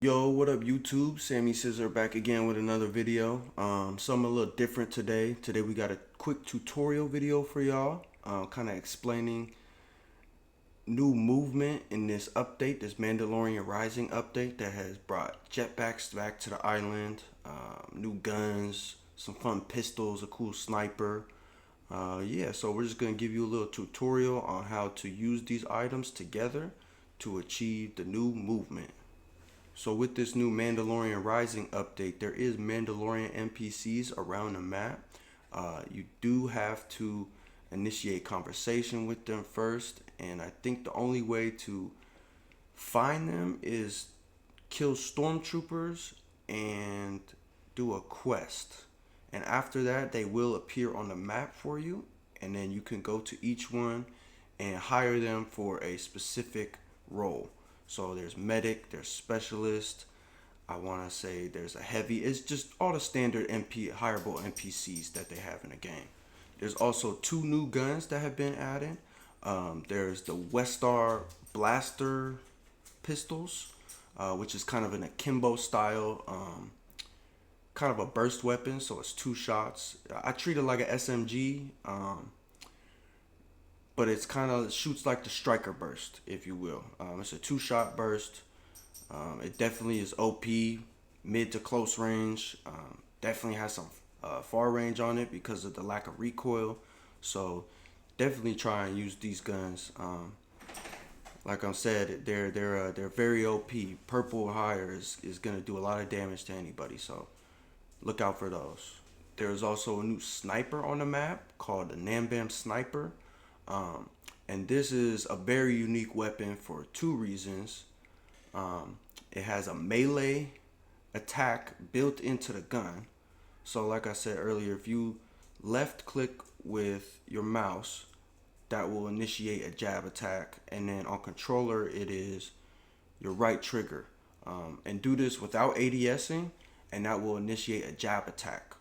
Yo, what up YouTube? Sammy Scissor back again with another video. Something a little different today. Today we got a quick tutorial video for y'all, kind of explaining new movement in this update, this Mandalorian Rising update that has brought jetpacks back to the island, new guns, some fun pistols, a cool sniper. Yeah, so we're just gonna give you a little tutorial on how to use these items together to achieve the new movement. So with this new Mandalorian Rising update, there is Mandalorian NPCs around the map. You do have to initiate conversation with them first, and I think the only way to find them is kill stormtroopers and do a quest. And after that, they will appear on the map for you, and then you can go to each one and hire them for a specific role. So there's medic, there's specialist. I want to say there's a heavy. It's just all the standard hireable NPCs that they have in the game. There's also two new guns that have been added. There's the Westar Blaster pistols, which is kind of an akimbo style, kind of a burst weapon. So it's two shots. I treat it like an SMG. But it's kind of shoots like the striker burst, if you will. It's a two-shot burst. It definitely is OP, mid to close range. Definitely has some far range on it because of the lack of recoil. So definitely try and use these guns. Like I said, they're very OP. Purple higher is gonna do a lot of damage to anybody. So look out for those. There's also a new sniper on the map called the Nambam Sniper. And this is a very unique weapon for two reasons. It has a melee attack built into the gun. So like I said earlier, if you left click with your mouse, that will initiate a jab attack. And then on controller, it is your right trigger. And do this without ADSing, and that will initiate a jab attack,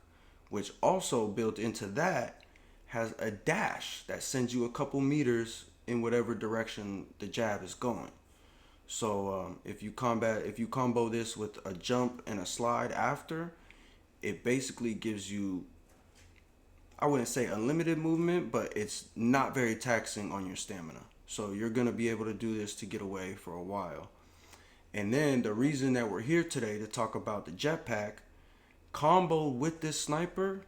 which also built into that has a dash that sends you a couple meters in whatever direction the jab is going. So if you combo this with a jump and a slide after, it basically gives you, I wouldn't say unlimited movement, but it's not very taxing on your stamina. So you're gonna be able to do this to get away for a while. And then the reason that we're here today to talk about the jetpack, combo with this sniper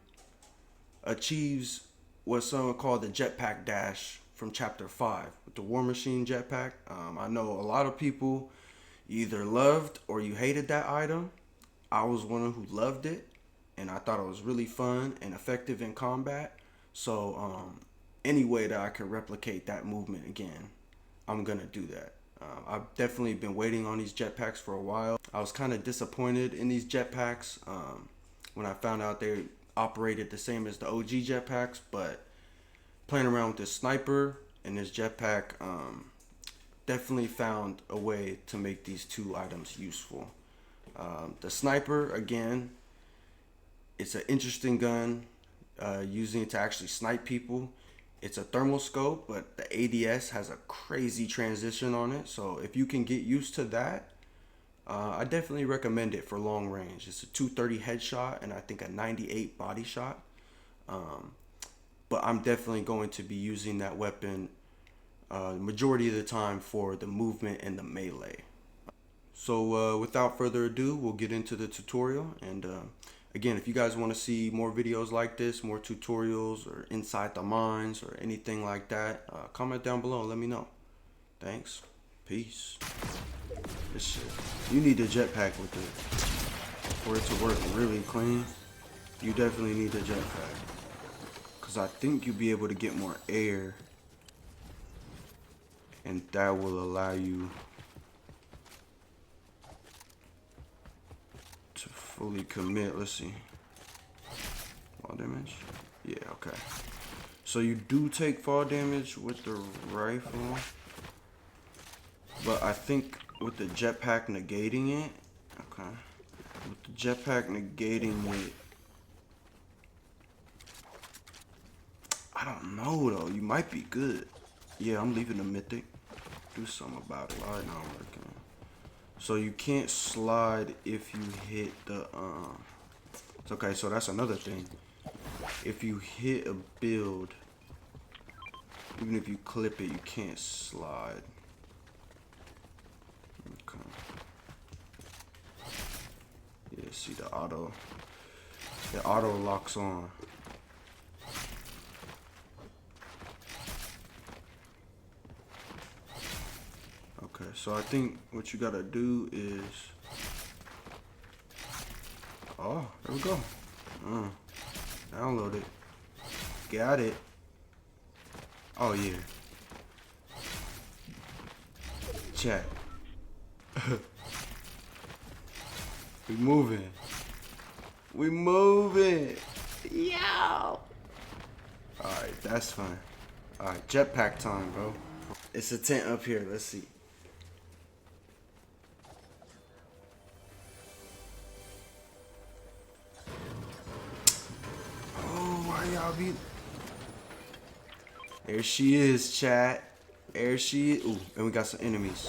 achieves what someone called the jetpack dash from chapter 5 with the War Machine jetpack. I know a lot of people either loved or you hated that item. I was one who loved it, and I thought it was really fun and effective in combat. So any way that I could replicate that movement again, I'm gonna do that. I've definitely been waiting on these jetpacks for a while. I was kind of disappointed in these jetpacks when I found out they operated the same as the OG jetpacks, but playing around with this sniper and this jetpack, definitely found a way to make these two items useful. The sniper, again, it's an interesting gun, using it to actually snipe people. It's a thermal scope, but the ADS has a crazy transition on it. So if you can get used to that, I definitely recommend it for long range. It's a 230 headshot and I think a 98 body shot. But I'm definitely going to be using that weapon majority of the time for the movement and the melee. So without further ado, we'll get into the tutorial. And again, if you guys want to see more videos like this, more tutorials or inside the mines or anything like that, comment down below and let me know. Thanks. Peace. This shit. You need a jetpack with it. For it to work really clean, you definitely need a jetpack. Because I think you'll be able to get more air. And that will allow you to fully commit. Let's see. Fall damage? Yeah, okay. So you do take fall damage with the rifle. But I think with the jetpack negating it, okay. With the jetpack negating it, I don't know though. You might be good. Yeah, I'm leaving the mythic. Do something about it. Alright, not working. So you can't slide if you hit the okay, so that's another thing. If you hit a build, even if you clip it, you can't slide. Okay. Yeah, see the auto locks on. Okay, so I think what you gotta do is, oh, there we go. Download it. Got it. Oh yeah. Chat. We moving. We moving. Yo. Alright, that's fine. Alright, jetpack time, bro. It's a tent up here. Let's see. Oh, why y'all be... There she is, chat. There she is. Ooh, and we got some enemies.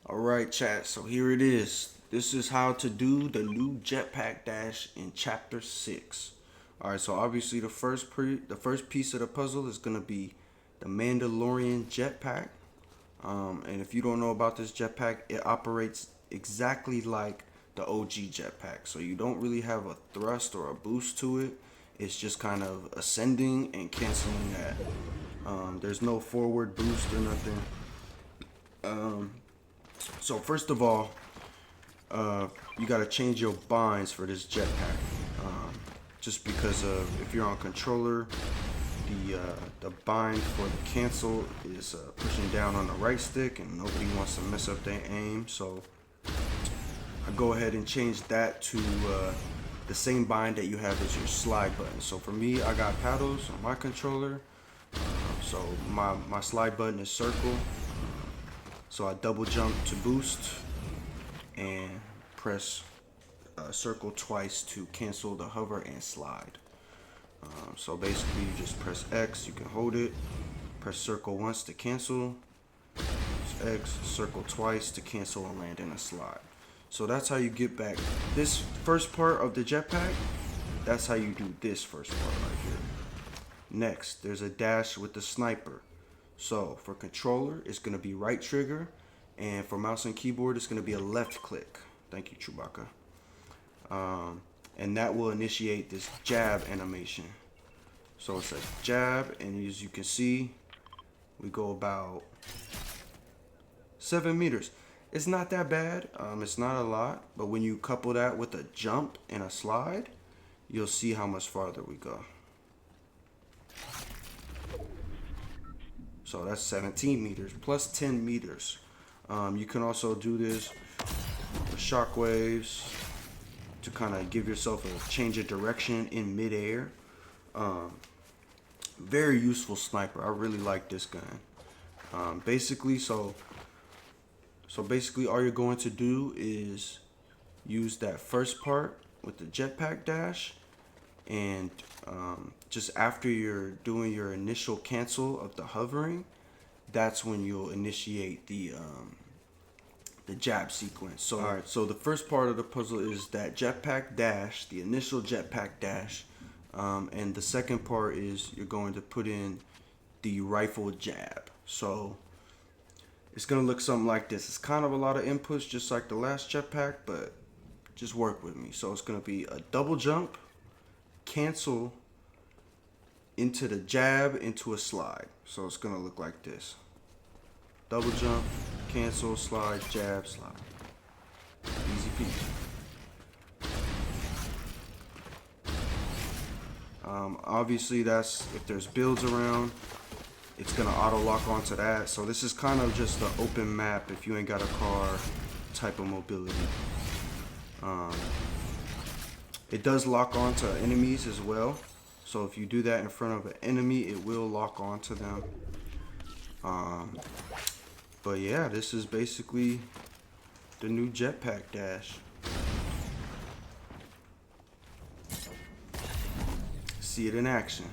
Alright, chat. So here it is. This is how to do the new jetpack dash in chapter 6. Alright, so obviously the first piece of the puzzle is gonna be the Mandalorian jetpack. And if you don't know about this jetpack, it operates exactly like the OG jetpack. So you don't really have a thrust or a boost to it. It's just kind of ascending and canceling that. There's no forward boost or nothing. So first of all, you gotta change your binds for this jetpack. Just because if you're on controller, the bind for the cancel is pushing down on the right stick, and nobody wants to mess up their aim. So I go ahead and change that to the same bind that you have as your slide button. So for me, I got paddles on my controller. So my slide button is circle. So I double jump to boost and press circle twice to cancel the hover and slide. So basically you just press X, you can hold it, press circle once to cancel, press X, circle twice to cancel and land in a slide. So that's how you get back this first part of the jetpack. That's how you do this first part right here. Next, there's a dash with the sniper. So for controller, it's gonna be right trigger, and for mouse and keyboard, it's gonna be a left click. Thank you, Chewbacca. And that will initiate this jab animation. So it's a jab, and as you can see, we go about 7 meters. It's not that bad. It's not a lot, but when you couple that with a jump and a slide, you'll see how much farther we go. So that's 17 meters plus 10 meters. You can also do this with shockwaves to kind of give yourself a change of direction in midair. Very useful sniper. I really like this gun. Basically, so basically all you're going to do is use that first part with the jetpack dash, and just after you're doing your initial cancel of the hovering, that's when you'll initiate the jab sequence. So alright, so the first part of the puzzle is that jetpack dash, the initial jetpack dash, and the second part is you're going to put in the rifle jab. So it's gonna look something like this. It's kind of a lot of inputs, just like the last jetpack, but just work with me. So it's gonna be a double jump, cancel into the jab, into a slide. So it's gonna look like this. Double jump, cancel, slide, jab, slide. Easy peasy. Obviously that's, if there's builds around, it's gonna auto lock onto that. So this is kind of just an open map if you ain't got a car type of mobility. It does lock onto enemies as well. So if you do that in front of an enemy, it will lock onto them. But yeah, this is basically the new jetpack dash. See it in action.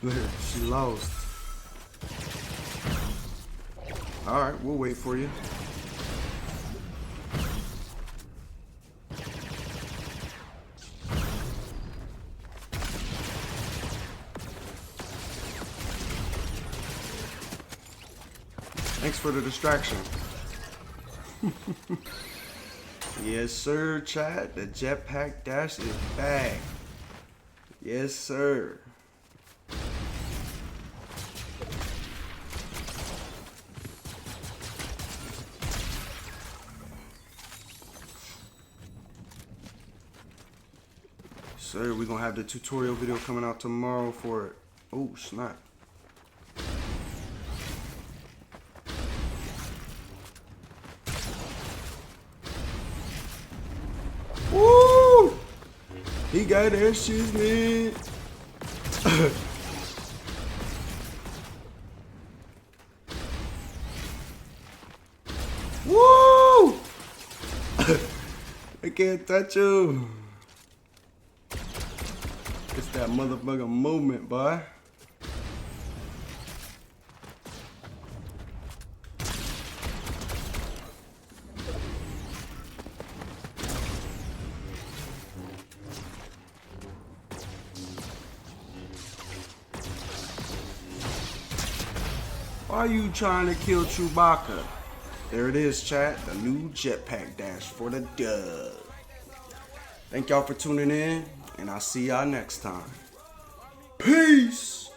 Look, she lost. Alright, we'll wait for you. Thanks for the distraction. Yes, sir, chat. The Jetpack Dash is back. Yes, sir. Sir, we're gonna have the tutorial video coming out tomorrow for it. Oh, snap. Woo! He got that shit, man. Woo! I can't touch you. It's that motherfucking movement, boy. Why are you trying to kill Chewbacca? There it is, chat. The new Jetpack Dash for the dub. Thank y'all for tuning in, and I'll see y'all next time. Peace!